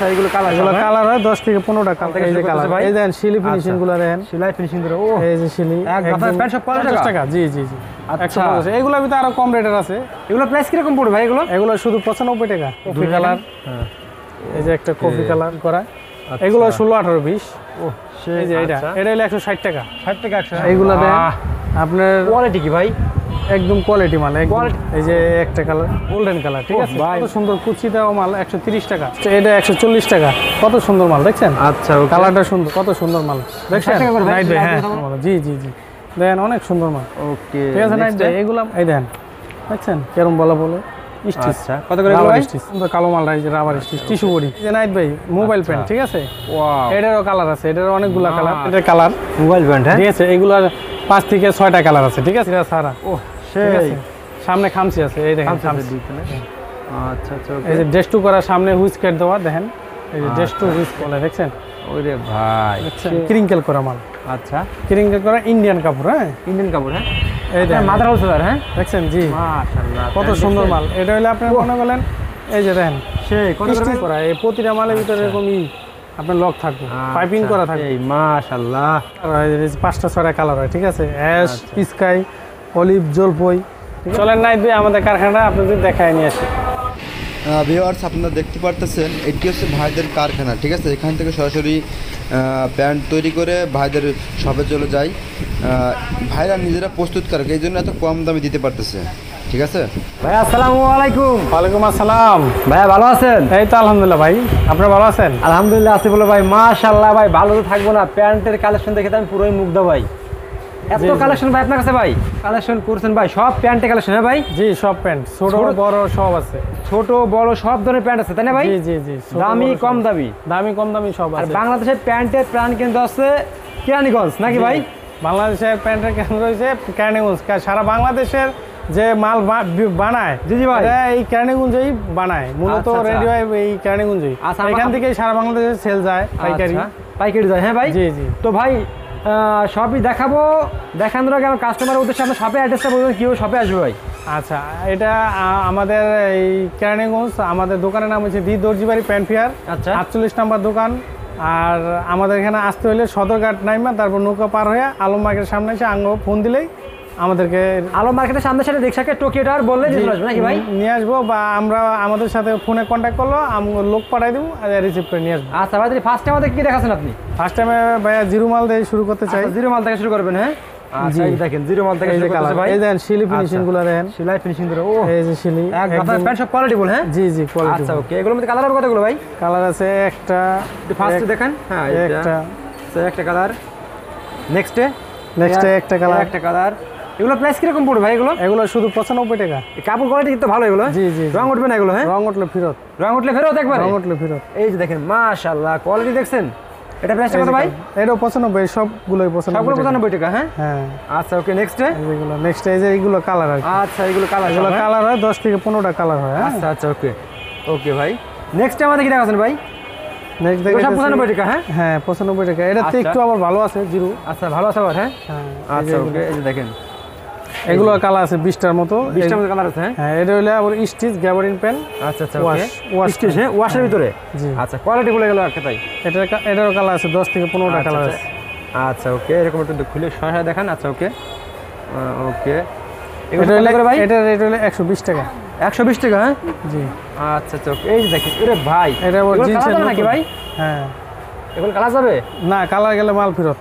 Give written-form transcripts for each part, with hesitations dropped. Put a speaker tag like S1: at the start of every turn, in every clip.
S1: আচ্ছা এগুলো কালার
S2: হয় 10 থেকে 15টা কালার। এই যে কালার, এই দেখেন শিলি ফিনিশিং গুলো দেখেন,
S1: সেলাই ফিনিশিং করে। ও
S2: এই যে শিলি
S1: একদম প্যান্ট সব 50
S2: টাকা। জি জি জি,
S1: আচ্ছা
S2: 150। এগুলোর ভিতরে আরো কম রেটের আছে।
S1: এগুলো প্রাইস কিরকম পড়বে ভাই?
S2: এগুলো শুধু 95 টাকা। কফি কালার,
S1: হ্যাঁ
S2: এই যে একটা কফি কালার করা, এগুলো 16, 18, 20।
S1: ও
S2: এই যে এটা হলো 160 টাকা।
S1: 60 টাকা 100।
S2: এইগুলো দেন আপনার
S1: কোয়ালিটি কি ভাই?
S2: একদম কোয়ালিটি মাল একদম। এই যে একটা কালার গোল্ডেন কালার, ঠিক আছে, কত সুন্দর কুচি দেওয়া মাল, 130 টাকা। এটা 140 টাকা, কত সুন্দর মাল দেখছেন?
S1: আচ্ছা
S2: কালারটা সুন্দর, কত সুন্দর মাল দেখছেন নাইট ভাই? হ্যাঁ জি জি জি, দেখেন অনেক সুন্দর মাল।
S1: ওকে
S2: ঠিক আছে নাইট ভাই, এগুলো এই দেখেন দেখছেন কেরম বলা বলে স্টিচ।
S1: আচ্ছা কত করে ভাই?
S2: স্টিচ সুন্দর কালো মাল, এই যে রাবার স্টিচ টিস্যু বডি। এই যে নাইট ভাই মোবাইল পেন, ঠিক আছে,
S1: ওয়াও
S2: এটারও কালার আছে, এটারও অনেকগুলা কালার। এটার কালার
S1: মোবাইল ব্যান্ড, হ্যাঁ
S2: ঠিক আছে, এগুলো 5 থেকে 6টা কালার আছে, ঠিক আছে। এটা সারা
S1: ও সেই
S2: সামনে খামচি আছে, এই দেখেন খামচি।
S1: আচ্ছা আচ্ছা
S2: এই যে ডেস্টু করা, সামনে হুইজ কেট দেওয়া, দেখেন এই যে ডেস্টু হুইজ বলে, দেখছেন?
S1: ওরে ভাই
S2: ক্রিঙ্কেল করা মাল।
S1: আচ্ছা
S2: ক্রিঙ্কেল করা ইন্ডিয়ান কাপড়। হ্যাঁ
S1: ইন্ডিয়ান কাপড়। হ্যাঁ
S2: এই দেখেন
S1: মাদার হোলসেলার। হ্যাঁ
S2: দেখছেন? জি
S1: মাশাআল্লাহ
S2: কত সুন্দর মাল। এটা হলে আপনি মনে করেন এই যে দেখেন
S1: সেই কত করে
S2: করা, এই প্রতিটা মালের ভিতরে এরকম আপনার লক থাকবে, পাইপিং করা থাকবে।
S1: এই মাশাআল্লাহ
S2: 5টা 6টা কালার হয়, ঠিক আছে, অ্যাশ, স্কাই, অলিভ, জলপই। চলেন নাইট ভাই আমাদের কারখানা আপনাদের দেখায় নিয়ে আসি।
S3: ভিউয়ার্স আপনারা দেখতে পারতেছেন এটি হচ্ছে ভাইদের কারখানা, ঠিক আছে। এখান থেকে সরাসরি প্যান্ট তৈরি করে ভাইদের শপে চলে যায়। ভাইরা নিজেরা প্রস্তুত করে, এই জন্য এত কম দামে দিতে পারতেছে, ঠিক আছে।
S1: ভাই আসসালামু আলাইকুম।
S2: ওয়ালাইকুম আসসালাম।
S1: ভাই ভালো আছেন?
S2: এই তো আলহামদুলিল্লাহ ভাই, আপনারা ভালো আছেন?
S1: আলহামদুলিল্লাহ আছি বলে ভাই। মাশাআল্লাহ ভাই, ভালো তো থাকবো না, প্যান্টের কালেকশন দেখে তো আমি পুরোই মুগ্ধ ভাই। এত কালেকশন ভাই আপনার কাছে? ভাই কালেকশন করছেন ভাই, সব প্যান্টের কালেকশন? হ্যাঁ ভাই
S2: জি সব প্যান্ট, ছোট বড় সব আছে,
S1: ছোট বড় সব ধরনের প্যান্ট আছে, তাই না ভাই?
S2: জি জি জি,
S1: দামি কম দামি,
S2: দামি কম দামি সব
S1: আর
S2: আছে।
S1: বাংলাদেশের প্যান্টের প্রাণ কিন্তু আছে কেরানীগঞ্জ, নাকি ভাই?
S2: বাংলাদেশের প্যান্টের কেন্দ্র রয়েছে কেরানীগঞ্জ। সারা বাংলাদেশের যে মাল বানায়,
S1: জি জি ভাই,
S2: এই কেরানীগঞ্জেই বানায় মূলত, রেডি হয় এই কেরানীগঞ্জেই। এখান থেকে সারা বাংলাদেশে সেল যায়, পাইকারি
S1: পাইকারি যায়। হ্যাঁ ভাই
S2: জি জি।
S1: তো ভাই সবই দেখাবো, দেখানোর আগে আমার কাস্টমারের উদ্দেশ্যে আপনার শপে অ্যাড্রেসটা বলবেন, কীভাবে শপে আসবে ভাই?
S2: আচ্ছা, এটা আমাদের এই কেরানীগঞ্জ, আমাদের দোকানের নাম হচ্ছে দি দর্জিবাড়ি প্যান্ট ফেয়ার।
S1: আচ্ছা
S2: 48 নম্বর দোকান। আর আমাদের এখানে আসতে হলে সদরঘাট নাইমা, তারপর নৌকা পার হয়ে আলম মার্কেটের সামনে এসে ফোন দিলেই আমাদেরকে
S1: আলম মার্কেটের সামনে সাথে রিক্সাকে টোকিও টাওয়ার বললে নাকি ভাই
S2: নিয়ে আসবো, বা আমরা আমাদের সাথে ফোনে কন্ট্যাক্ট করলো, লোক পাঠাই দেবো আর রিসিভ করে নিয়ে আসবো।
S1: আচ্ছা ভাই, ফার্স্ট টাইম আমাদের কি দেখাচ্ছেন আপনি?
S2: ফার্স্ট টাইমে ভাইয়া জিরো মাল দিয়ে শুরু করতে চাই।
S1: জিরো মাল থেকে শুরু করবেন? হ্যাঁ আচ্ছা দেখেন জিরো মাল থেকে শুরু করতেছে ভাই।
S2: এই দেখেন শিলি ফিনিশিং গুলো দেখেন,
S1: সেলাই ফিনিশিং করে। ও
S2: এই যে শিলি
S1: একদম প্যান্ট সব কোয়ালিটি বল। হ্যাঁ
S2: জি জি কোয়ালিটি।
S1: আচ্ছা ওকে, এগুলোর মধ্যে কালার হবে কতগুলো ভাই?
S2: কালার আছে একটা,
S1: ফার্স্টে দেখেন। হ্যাঁ একটা কালার, নেক্সটে
S2: একটা কালার,
S1: একটা কালার। এগুলো প্রাইস কিরকম পড়বে ভাই?
S2: এগুলো শুধু 95 টাকা।
S1: কাপড় কোয়ালিটি কিন্তু ভালো এগুলো।
S2: জি জি,
S1: রং উঠবে না এগুলো? হ্যাঁ
S2: রং উঠলে ফেরত,
S1: রং উঠলে ফেরত একবার,
S2: রং উঠলে ফেরত।
S1: এই যে দেখেন মাশাআল্লাহ কোয়ালিটি দেখছেন। এটা প্রাইসটা কত ভাই?
S2: এটাও 95, সবগুলোই 95,
S1: সবগুলো 95 টাকা। হ্যাঁ
S2: হ্যাঁ
S1: আচ্ছা ওকে, নেক্সটে
S2: এগুলো নেক্সট এই যে এইগুলো কালার আর
S1: আচ্ছা এগুলো কালার,
S2: এগুলো কালার হয় 10 থেকে 15টা কালার হয়।
S1: আচ্ছা আচ্ছা ওকে ওকে ভাই। নেক্সট আমাদের কি দেখাচ্ছেন ভাই?
S2: নেক্সট
S1: দেখো 95 টাকা। হ্যাঁ
S2: হ্যাঁ 95 টাকা। এটাতে একটু আবার ভালো আছে জিরো।
S1: আচ্ছা ভালো আছে আবার। হ্যাঁ আচ্ছা ওকে, এই যে দেখেন
S2: এগুলো কালার আছে 20টার মতো,
S1: 20টার মতো কালার আছে।
S2: হ্যাঁ এটা হলো আবার স্টিচ গ্যাবারিন পেন।
S1: আচ্ছা আচ্ছা ওয়াশ স্টিচ। হ্যাঁ ওয়াশের ভিতরে।
S2: জি
S1: আচ্ছা কোয়ালিটি বলে গেল একটা তাই।
S2: এটারও কালার আছে 10 থেকে 15টা কালার আছে।
S1: আচ্ছা ওকে, এরকম একটু খুলে সরাসরি দেখান। আচ্ছা ওকে ওকে,
S2: এটা হলো ভাই, এটা রেট হলো 120 টাকা।
S1: 120 টাকা। হ্যাঁ
S2: জি
S1: আচ্ছা আচ্ছা ওকে, এই যে দেখেন আরে ভাই
S2: এটা আবার জিন্সের
S1: নাকি ভাই?
S2: হ্যাঁ
S1: এগুলো কালার যাবে
S2: না, কালার গেলে মাল ফেরত।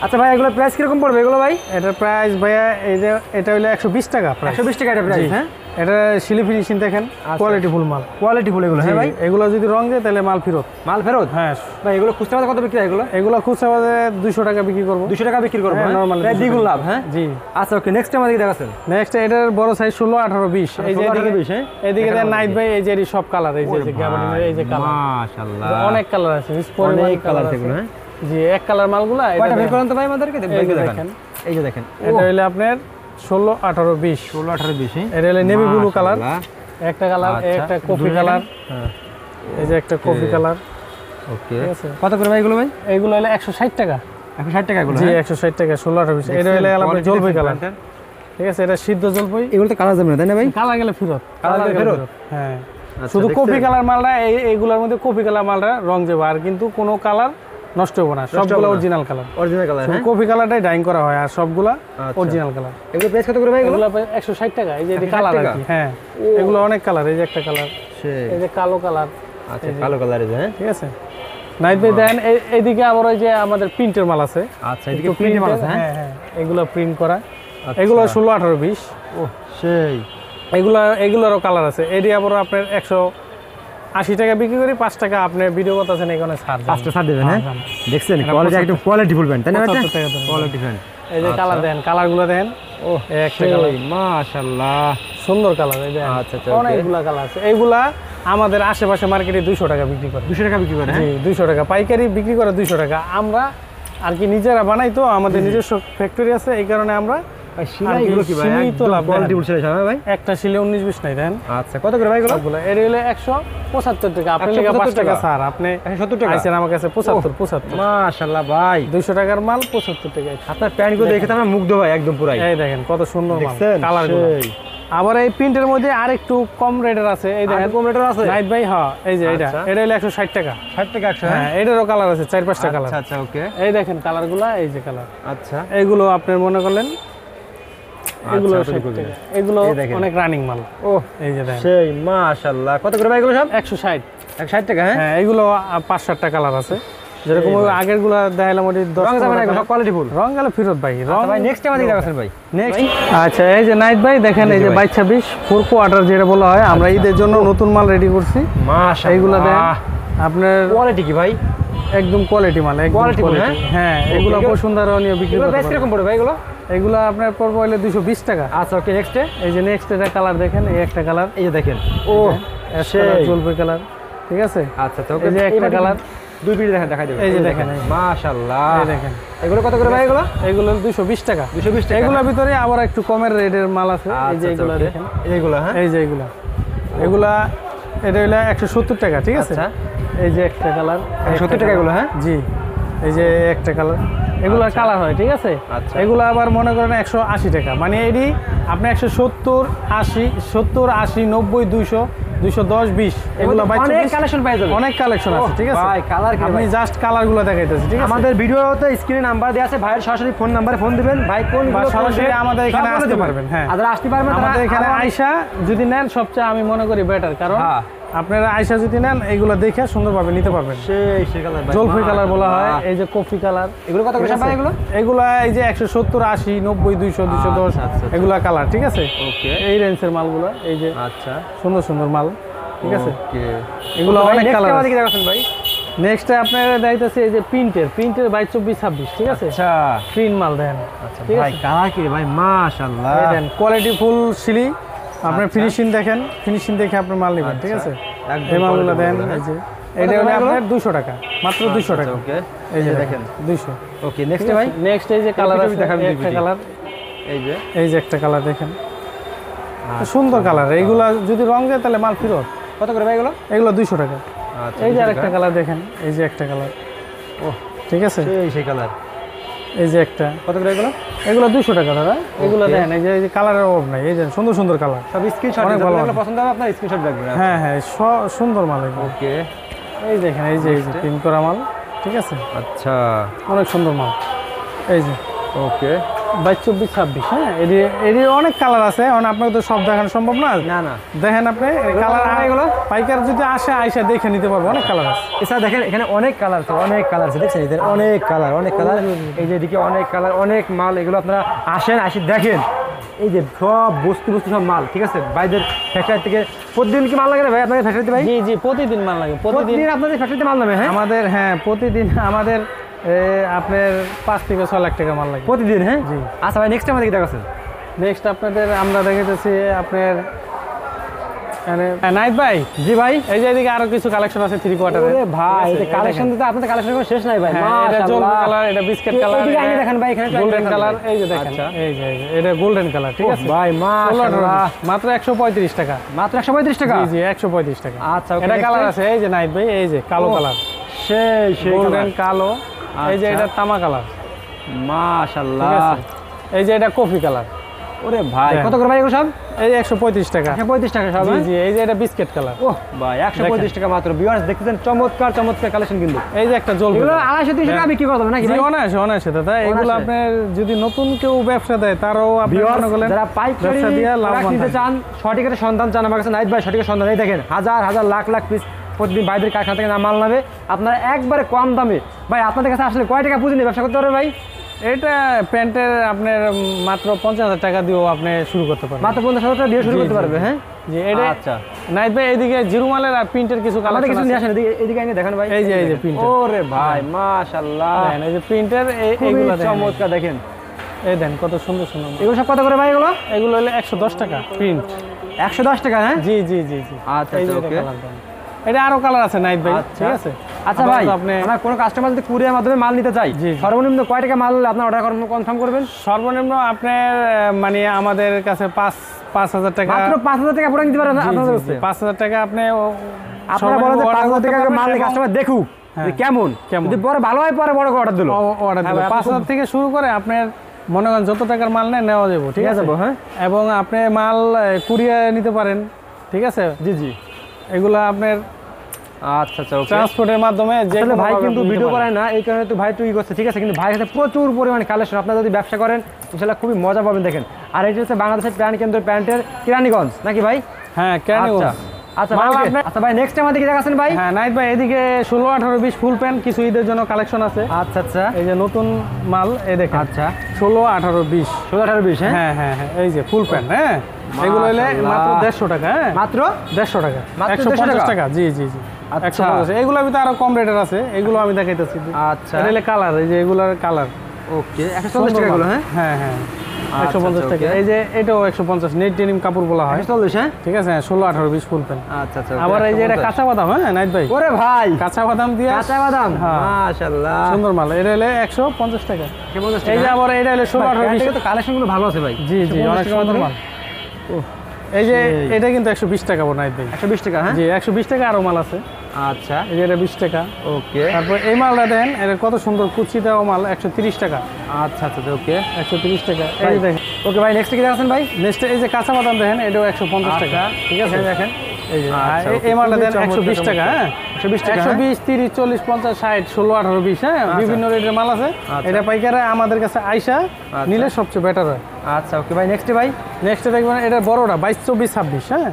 S1: আচ্ছা ভাই এগুলো প্রাইস কিরকম পড়বে এগুলো ভাই?
S2: এটার প্রাইস ভাইয়া এই যে এটা হলো 120 টাকা।
S1: 120 টাকা এটা প্রাইস। হ্যাঁ
S2: এটা শিলি ফিনিশিং দেখেন, কোয়ালিটি ফুল মাল,
S1: কোয়ালিটি ফুল এগুলো। হ্যাঁ ভাই
S2: এগুলো যদি রং যায় তাহলে মাল ফেরত।
S1: মাল ফেরত?
S2: হ্যাঁ
S1: ভাই এগুলো খুচরা বাজারে কত বিক্রি হয় এগুলো?
S2: এগুলো খুচরা বাজারে 200 টাকা বিক্রি করব।
S1: 200 টাকা বিক্রি করব
S2: নরমালি,
S1: প্রায় দ্বিগুণ লাভ। হ্যাঁ
S2: জি
S1: আচ্ছা ওকে, নেক্সট আমাদের দেখাচ্ছেন।
S2: নেক্সট এটার বড় সাইজ 16, 18, 20। এই যে এদিকে
S1: 20। হ্যাঁ
S2: এদিকে নাইট ভাই এই যে সব কালার, এই যে গ্যাবার্ডিনের এই যে কালার,
S1: মাশাআল্লাহ
S2: অনেক কালার আছে,
S1: অনেক কালার আছে এগুলো। হ্যাঁ
S2: জি এক কালার মালগুলো
S1: কয়টা বের করেন তো ভাই আমাদেরকে?
S2: দেখেন
S1: এই যে দেখেন,
S2: এটা হলো আপনার 16, 18, 20।
S1: 16, 18, 20।
S2: এটা হলো নেভি ব্লু কালার একটা কালার, একটা কফি কালার,
S1: হ্যাঁ
S2: এই যে একটা কফি কালার।
S1: ওকে কত করে ভাই এগুলো ভাই?
S2: এগুলো হলো 160 টাকা।
S1: 160 টাকা এগুলো?
S2: জি 160 টাকা, 16, 18, 20। এটা হলো আপনার জলপাই কালার, ঠিক আছে, এটা সিদ্ধ জলপাই।
S1: এগুলো তো কালার যাবে না তাই না ভাই?
S2: কালার গেলে ফেরত,
S1: কালার গেলে ফেরত।
S2: হ্যাঁ শুধু
S1: দেখছেন?
S2: কফি কালার মালটা এইগুলোর মধ্যে কফি কালার মালটা রং যাবে, আর কিন্তু কোনো কালার নষ্ট হবে না, সবগুলো অরিজিনাল কালার।
S1: অরিজিনাল কালার হ্যাঁ
S2: কফি কালারটাই ডাইং করা হয়, আর সবগুলা
S1: আচ্ছা।
S2: Original colour.
S1: এগুলো প্রাইস কত করে ভাই এগুলো?
S2: এগুলো 160 টাকা। এই যে
S1: 160
S2: কালার আর
S1: টাকা?
S2: কি, হ্যাঁ এগুলো অনেক কালার। এই যে একটা কালার,
S1: সেই
S2: এই যে কালো কালার।
S1: আচ্ছা কালো কালারের হ্যাঁ
S2: ঠিক আছে নাইট ভাই দেন এইদিকে আবার ওই যে আমাদের প্রিন্টের মাল আছে।
S1: আচ্ছা এদিকে প্রিন্ট মাল আছে হ্যাঁ
S2: হ্যাঁ হ্যাঁ এগুলো প্রিন্ট করা,
S1: আচ্ছা।
S2: এগুলো 16, 18, 20।
S1: ও সেই
S2: এগুলোরও কালার আছে। এটি আবার আপনার 180 টাকা বিক্রি করি, 5 টাকা আপনি ভিডিও করতেছেন এখানে ছাড় দেন।
S1: 5টা ছাড় দেবেন হ্যাঁ
S2: হ্যাঁ,
S1: দেখছেন কোয়ালিটি একদম কোয়ালিটিফুল প্যান্ট তাই না
S2: 75 টাকা দেন।
S1: কোয়ালিটি প্যান্ট
S2: এই যে কালার দেন, কালারগুলো দেন।
S1: ও
S2: একটা কালার
S1: মাশাআল্লাহ
S2: সুন্দর কালার। এই দেখেন
S1: আচ্ছা, আচ্ছা, okay.
S2: অনেকগুলা কালার আছে। এইগুলা আমাদের আশেপাশে মার্কেটে 200 টাকা বিক্রি করে।
S1: 200 টাকা বিক্রি করে হ্যাঁ
S2: জি 200 টাকা পাইকারি বিক্রি করে 200 টাকা। আমরা আর কি নিজেরা বানাই তো, আমাদের নিজস্ব ফ্যাক্টরি আছে, এই কারণে আমরা
S1: ভাই সেলাই এগুলো কি ভাই
S2: সীমিত লাভ দেন।
S1: কোয়ালিটিফুল সেলাই সব ভাই
S2: একটা সিলে 19-20 নাই দেন।
S1: আচ্ছা কত করে ভাই এগুলো?
S2: সবগুলো এর হলো 175 টাকা। আপনি লেগে 5 টাকা ছাড়, আপনি
S1: 170 টাকা
S2: আইছেন আমার কাছে 75।
S1: মাশাআল্লাহ ভাই
S2: 200 টাকার মাল 75 টাকায়।
S1: আপনার প্যান্টগুলো দেখে তো আমরা মুগ্ধ ভাই একদম পুরাই
S2: এই দেখেন কত সুন্দর মাল,
S1: দেখছেন
S2: কালার।
S1: সেই।
S2: আবার এই প্রিন্টের মধ্যে আর একটু কম রেটের আছে। এই দেখেন
S1: কম রেটের আছে
S2: নাইট ভাই, হ্যাঁ এই যে এটা
S1: আচ্ছা।
S2: এটা হলো 160 টাকা।
S1: 60 টাকা 100
S2: হ্যাঁ এটারও কালার আছে 4-5টা কালার।
S1: আচ্ছা আচ্ছা ওকে
S2: এই দেখেন কালারগুলা, এই যে কালার।
S1: আচ্ছা
S2: এইগুলো আপনি মনে করলেন এগুলো
S1: আচ্ছা,
S2: 60 টাকা। এগুলো
S1: এই দেখেন।
S2: অনেক রানিং মাল।
S1: ও
S2: এই যে দেখেন
S1: সেই মাশাআল্লাহ কত করে ভাই এগুলো সব?
S2: 160।
S1: 160 টাকা হ্যাঁ
S2: হ্যাঁ এগুলো 5-7টা কালার আছে, যেরকম ওই আগের গুলা দেখাইলাম ওটি 10
S1: রং যাবে না
S2: টাকা।
S1: সব কোয়ালিটিফুল
S2: রং গেলে ফেরত ভাই, রং
S1: ভাই নেক্সট টাইম দিকে রাখছেন ভাই
S2: নেক্সট। আচ্ছা এই যে নাইট ভাই দেখেন, এই যে 22-26 4 কোয়ার্টার যেটা বলা হয়, আমরা ঈদের জন্য নতুন মাল রেডি করছি।
S1: মাশাআল্লাহ
S2: এইগুলা দেন আপনার
S1: কোয়ালিটি কি ভাই?
S2: একদম কোয়ালিটি মাল, একদম
S1: Quality মাল,
S2: কোয়ালিটি। হ্যাঁ এগুলো
S1: এগুলো-
S2: বসুন্ধরানীয় বিক্রি
S1: এগুলো
S2: করতে
S1: প্রাইস
S2: পারবেন।
S1: কিরকম পড়বে ভাই এগুলো?
S2: এগুলো আপনার পড়বে হলো 220 টাকা।
S1: আচ্ছা ওকে নেক্সট
S2: এই যে নেক্সট এটা কালার দেখেন, এই একটা কালার,
S1: এই যে দেখেন ও
S2: সেই
S1: সেই
S2: জলপাই কালার। ঠিক আছে
S1: আচ্ছা আচ্ছা ওকে
S2: এই যে একটা কালার,
S1: দুই পিস দেখাই দেবেন
S2: এই যে দেখেন, এই।
S1: মাশাআল্লাহ
S2: এই দেখেন
S1: এগুলো কত করে ভাই এগুলো?
S2: এগুলো 220 টাকা।
S1: 220 টাকা
S2: এগুলোর ভিতরে আবার একটু কমের রেটের মাল আছে। এই যে
S1: আচ্ছা,
S2: এগুলো
S1: okay.
S2: দেখেন,
S1: এইগুলো হ্যাঁ
S2: এই যে এগুলা এটা হলো 170 টাকা। ঠিক আছে
S1: আচ্ছা।
S2: এই যে একটা কালার
S1: 170 টাকা এগুলো হ্যাঁ
S2: জি এই যে একটা কালার, এগুলোর কালার হয়। ঠিক আছে
S1: আচ্ছা।
S2: এগুলো আবার মনে করেন 180 টাকা, মানে এটি আপনি 170, 80, 70, 80, 90, 200, 210, 20 এগুলো
S1: অনেক কালেকশন পাই যাবে
S2: অনেক কালেকশন আছে। ঠিক আছে
S1: ভাই কালার কি
S2: আমি
S1: ভাই?
S2: জাস্ট কালারগুলো দেখাইতেছি। ঠিক আছে
S1: আমাদের ভিডিওতে স্ক্রিনে নাম্বার দেওয়া আছে, ভাইয়ের সরাসরি ফোন নাম্বারে ফোন দিবেন, ভাই কোন
S2: বা সরাসরি আমাদের এখানে আসতে পারবেন। হ্যাঁ
S1: আপনারা আসতে পারবেন,
S2: আমাদের এখানে আয়সা যদি নেন সবচেয়ে আমি মনে করি বেটার, কারণ
S1: হ্যাঁ।
S2: আপনারা আয়সা যদি নেন এগুলো দেখে সুন্দরভাবে নিতে পারবেন।
S1: সেই কালার ভাই
S2: জলপাই কালার বলা হয়, এই যে কফি কালার।
S1: এগুলো কত করে ভাই এগুলো?
S2: এগুলা এই যে 170, 80, 90, 200, 210
S1: আচ্ছা, আচ্ছা।
S2: এগুলা কালার। ঠিক আছে
S1: ওকে
S2: এই রেঞ্জের মালগুলো, এই যে
S1: আচ্ছা
S2: সুন্দর সুন্দর মাল। ঠিক আছে
S1: ওকে
S2: এগুলো অনেক কালার।
S1: দিকে দেখাচ্ছেন ভাই
S2: নেক্সট আপনারা দেখাইতেছি এই যে প্রিন্টের 22-24-26। ঠিক আছে
S1: আচ্ছা
S2: প্রিন্ট মাল দেন।
S1: আচ্ছা
S2: ঠিক
S1: ভাই
S2: আছে
S1: কালার কি রে ভাই মাশাআল্লাহ
S2: এই দেন কোয়ালিটি ফুল সিলি, আপনার
S1: আচ্ছা।
S2: ফিনিশিং দেখেন, ফিনিশিং দেখে আপনি মাল নেবেন। ঠিক আছে
S1: একদম
S2: এই মালগুলো
S1: quality
S2: দেন।
S1: মাল,
S2: এই যে
S1: কত
S2: এটা হলো
S1: করে
S2: আপনার 200 টাকা, মাত্র 200 টাকা।
S1: ওকে
S2: এই যে
S1: দেখেন
S2: দেখেন 200।
S1: ওকে নেক্সট ভাই
S2: নেক্সট এই যে কালার আছে,
S1: দেখাবেন
S2: এই একটা কালার,
S1: এই যে
S2: এই যে একটা কালার দেখেন, সুন্দর কালার। এইগুলা যদি রং যায় তাহলে মাল ফেরত।
S1: কত করে ভাই এগুলো?
S2: এগুলো 200 টাকা।
S1: আচ্ছা
S2: এই যে আরেকটা কালার দেখেন, এই যে একটা কালার।
S1: ও
S2: ঠিক আছে
S1: সেই কালার
S2: এই যে একটা,
S1: কত করে এগুলো?
S2: এগুলো 200 টাকা দাদা। এগুলো
S1: Okay.
S2: দেখেন এই যে কালারের অভাব নাই, এই যে সুন্দর সুন্দর কালার।
S1: সব স্ক্রিনশট
S2: অনেক ভালো
S1: এগুলো
S2: মাল।
S1: পছন্দ হবে আপনার স্ক্রিনশট রাখবেন
S2: হ্যাঁ হ্যাঁ সুন্দর মাল এগুলো।
S1: ওকে
S2: এই দেখেন এই যে প্রিন্ট করা মাল। ঠিক আছে
S1: আচ্ছা
S2: অনেক সুন্দর মাল। এই যে
S1: ওকে
S2: 22-24-26। হ্যাঁ এর অনেক কালার আছে, এখন আপনাকে তো সব দেখানো সম্ভব না।
S1: না না
S2: দেখেন আপনি কালার
S1: এগুলো?
S2: পাইকার যদি আসে আইসা দেখে নিতে পারবো, অনেক কালার আছে।
S1: এছাড়া দেখেন এখানে অনেক কালার আছে, অনেক কালার আছে দেখছেন এদের অনেক কালার এই যে এদিকে অনেক কালার অনেক মাল। এগুলো আপনারা আসেন আসি দেখেন, এই যে সব বস্তু সব মাল। ঠিক আছে ভাইদের ফ্যাক্টরি থেকে প্রতিদিন কি মাল লাগে না ভাই আপনাদের ফ্যাক্টরিতে ভাই?
S2: জি জি প্রতিদিন মাল লাগে, প্রতিদিন
S1: প্রতিদিন আপনাদের ফ্যাক্টরিতে মাল নামে হ্যাঁ
S2: আমাদের। হ্যাঁ প্রতিদিন আমাদের আপনার 5 থেকে 6 লাখ টাকা মাল লাগে
S1: প্রতিদিন হ্যাঁ
S2: জি।
S1: আচ্ছা ভাই নেক্সট আমাদের কি দেখাচ্ছেন?
S2: নেক্সট আপনাদের আমরা দেখেছি আপনার নাইট ভাই।
S1: জি ভাই
S2: এই যে এদিকে আরো কিছু কালেকশন আছে 3 কোয়ার্টারে।
S1: ওরে ভাই এটা কালেকশন দিতে আপনাদের কালেকশন কোনো শেষ নাই ভাই
S2: এটা
S1: মাশাআল্লাহ।
S2: জলপাই কালার, এটা বিস্কিট কালার,
S1: এদিকে আগে দেখেন ভাই, এখানে
S2: গোল্ডেন
S1: দেখেন
S2: কালার।
S1: ভাই।
S2: এই যে দেখেন
S1: আচ্ছা।
S2: এই যে এটা গোল্ডেন কালার। ঠিক আছে
S1: ভাই মাশাআল্লাহ
S2: মাত্র 135 টাকা।
S1: মাত্র 135 টাকা।
S2: জি জি 135 টাকা।
S1: আচ্ছা, okay,
S2: এটা
S1: next
S2: কালার
S1: time?
S2: আছে এই যে নাইট ভাই, এই যে কালো কালার,
S1: সেই
S2: গোল্ডেন কালো। এই যে
S1: আচ্ছা।
S2: এটা তামা কালার। ঠিক
S1: মাশাআল্লাহ
S2: আছে এই যে এটা কফি কালার।
S1: ওরে ভাই
S2: দেখেন।
S1: কত করে ভাই এগুলো সব?
S2: এই 135 টাকা।
S1: 135 টাকা সব,
S2: জি
S1: হ্যাঁ?
S2: জি, এই যে এটা বিস্কিট কালার।
S1: ওহ ভাই 135 টাকা মাত্র। ভিউয়ার্স দেখতেছেন চমৎকার চমৎকার কালেকশন কিন্তু।
S2: এই যে একটা জল
S1: এগুলো 250-300 টাকা বিক্রি করতে হবে নাকি ভাই?
S2: অনায়াসে অনায়াসে দাদা, এগুলো
S1: অনায়াসে।
S2: আপনার যদি নতুন কেউ ব্যবসা দেয় তারাও আপনি
S1: ভিউয়ার্স
S2: মনে করলেন
S1: যারা পাইকারি
S2: ব্যবসা দিয়ে
S1: প্রোডাক্ট
S2: লাভবান
S1: নিতে
S2: থাকবে।
S1: চান, সঠিকের সন্ধান চান, আমার কাছে নাইট ভাই সঠিকের সন্ধান। এই দেখেন হাজার হাজার লাখ লাখ পিস প্রতিদিন বাইরের কারখানা থেকে মাল নেবে, আপনারা একবারে কম দামে। ভাই আপনাদের কাছে আসলে কয় টাকা পুঁজি নিয়ে ব্যবসা করতে পারবে ভাই?
S2: এটা প্যান্টের আপনার মাত্র 50,000 টাকা দিয়েও আপনি শুরু করতে পারবেন।
S1: মাত্র 50,000 টাকা দিয়ে শুরু
S2: জি,
S1: করতে
S2: জি,
S1: পারবে,
S2: জি।
S1: হ্যাঁ?
S2: জি, এটা
S1: আচ্ছা।
S2: নাইট ভাই এইদিকে জিরো মালের আর প্রিন্টের কিছু
S1: আমাদের
S2: কালেকশন
S1: কিছু
S2: আছে।
S1: নিয়ে আসেন, এদিকে এনে দেখেন ভাই।
S2: এই যে print এর।
S1: ওরে ভাই মাশাআল্লাহ,
S2: দেখেন, এই যে প্রিন্টের
S1: খুবই
S2: এইগুলো দেখেন।
S1: চমৎকার দেখেন।
S2: এই দেন কত সুন্দর সুন্দর মাল।
S1: এগুলো সব কত করে ভাই এগুলো?
S2: এগুলো হলো 110 টাকা প্রিন্ট।
S1: 110 টাকা, হ্যাঁ?
S2: জি জি জি জি।
S1: আচ্ছা,
S2: এই যে
S1: আচ্ছা,
S2: এটা
S1: okay.
S2: colour দেন। এটা আরো কালার আছে নাইট ভাই,
S1: আচ্ছা।
S2: ঠিক আছে?
S1: আচ্ছা
S2: আপাতত
S1: ভাই,
S2: আপনি
S1: আমার কোনো কাস্টমার যদি কুরিয়ার মাধ্যমে মাল নিতে চাই,
S2: জি, জি।
S1: সর্বনিম্ন কয় টাকা মাল আপনার অর্ডার কনফার্ম করবেন?
S2: সর্বনিম্ন আপনার মানে আমাদের কাছে 5,000 টাকা।
S1: মাত্র 5,000 টাকা পুরো নিতে পারেন
S2: জি,
S1: আপনাদের
S2: জি,
S1: কাছে।
S2: জি, 5,000 টাকা আপনি
S1: আপনারা বলেন যে 5,000 টাকা মাল নিয়ে কাস্টমার দেখুক
S2: হ্যাঁ,
S1: যে কেমন,
S2: কেমন।
S1: যদি পরে ভালো হয় পরে বড় করে অর্ডার দিল।
S2: অর্ডার
S1: হ্যাঁ
S2: দিল
S1: ভাই,
S2: 5,000 থেকে শুরু করে আপনার মনে করেন যত টাকার মাল নেওয়া যাবে, ঠিক
S1: ঠিক
S2: আছে?
S1: আছে, হ্যাঁ?
S2: এবং আপনি মাল কুরিয়ার নিতে পারেন, ঠিক আছে?
S1: জি জি।
S2: এগুলো আপনার
S1: আচ্ছা আচ্ছা, ওকে।
S2: ট্রান্সপোর্টের মাধ্যমে যে
S1: আসলে ভাই
S2: কোনোভাবে
S1: কিন্তু
S2: আপনি নিতে
S1: ভিডিও করে
S2: পারেন।
S1: না, এই কারণে তো ভাই একটু ই করছে, ঠিক আছে? কিন্তু ভাইয়ের কাছে প্রচুর পরিমাণে কালেকশন, আপনারা যদি ব্যবসা করেন ইনশাআল্লাহ খুবই মজা পাবেন। দেখেন, আর এটা হচ্ছে বাংলাদেশের প্যান্ট কেন্দ্র প্যান্টের কেরানীগঞ্জ নাকি ভাই?
S2: হ্যাঁ, কেরানীগঞ্জ।
S1: আচ্ছা আচ্ছা
S2: মাল
S1: ভাই, okay।
S2: আপনার-
S1: আচ্ছা ভাই, নেক্সট আমাদের কি দেখাচ্ছেন ভাই?
S2: হ্যাঁ নাইট ভাই, এদিকে 16, 18, 20 ফুল প্যান্ট কিছু ঈদের জন্য কালেকশন আছে।
S1: আচ্ছা আচ্ছা
S2: এই যে নতুন মাল, এই দেখেন
S1: আচ্ছা,
S2: 16, 18, 20।
S1: 16, 18, 20, হ্যাঁ?
S2: হ্যাঁ হ্যাঁ হ্যাঁ, এই যে ফুল প্যান্ট, হ্যাঁ এগুলো হলে
S1: মাশাআল্লাহ।
S2: মাত্র 150 টাকা। হ্যাঁ,
S1: মাত্র
S2: 150 টাকা,
S1: মাত্র
S2: 150
S1: 150
S2: টাকা। জি জি জি,
S1: আচ্ছা।
S2: 150। এগুলো ভিতরে আরো কম রেটের আছে, এগুলো আমি দেখাইতেছি।
S1: আচ্ছা,
S2: এটা হলে কালার, এই যে এগুলার কালার।
S1: ওকে। 140 টাকা এগুলো, হ্যাঁ?
S2: হ্যাঁ হ্যাঁ,
S1: আচ্ছা,
S2: 150
S1: আচ্ছা,
S2: টাকা।
S1: okay।
S2: এই যে এটাও 150, নেট ডেনিম কাপড় বলা হয়,
S1: 140, হ্যাঁ?
S2: ঠিক আছে? 16, 18, 20 ফুল প্যান্ট।
S1: আচ্ছা আচ্ছা,
S2: আবার এই যে এটা
S1: 150।
S2: কাঁচা বাদাম, হ্যাঁ নাইট ভাই,
S1: ওরে ভাই,
S2: কাঁচা বাদাম দিয়ে
S1: কাঁচা বাদাম,
S2: হ্যাঁ।
S1: মাশাআল্লাহ,
S2: সুন্দর মাল। এটা হলে 150 টাকা।
S1: 150 টাকা,
S2: এই যে
S1: হ্যাঁ?
S2: আবার এটা হলে 16, 18, 20।
S1: তো কালেকশনগুলো ভালো আছে ভাই।
S2: জি জি,
S1: 150
S2: অনেক
S1: টাকা
S2: সুন্দর
S1: মাত্র?
S2: মাল। এই যে
S1: সেই।
S2: এটা কিন্তু 120 টাকা নাইট ভাই।
S1: 120 টাকা, হ্যাঁ?
S2: জি, 120 টাকা আরো মাল আছে।
S1: আচ্ছা,
S2: এই যে এটা 20 টাকা।
S1: ওকে।
S2: তারপর এই মালটা দেন, এটা কত সুন্দর কুচি দেওয়া মাল, 130 টাকা।
S1: আচ্ছা আচ্ছা, ওকে
S2: 130 টাকা। এই যে দেখেন,
S1: ওকে ভাই, নেক্সট কি দেখাচ্ছেন ভাই?
S2: নেক্সট এই যে কাঁচা বাদাম দেখেন, এটাও 150 টাকা, ঠিক আছে?
S1: দেখেন,
S2: এই যে
S1: আচ্ছা,
S2: এই
S1: okay,
S2: মালটা দেন
S1: খুবই
S2: 120 টাকা। হ্যাঁ,
S1: 120 টাকা,
S2: 120, 30, 40, 50, 60, 16, 18, 20। হ্যাঁ, বিভিন্ন রেটের মাল আছে।
S1: আচ্ছা।
S2: এটা পাইকারে আমাদের কাছে আইসা নিলে সবচেয়ে বেটার হয়।
S1: আচ্ছা, ওকে ভাই, নেক্সট ভাই?
S2: নেক্সটে দেখবেন এটা বড়টা 22, 24, 26। হ্যাঁ,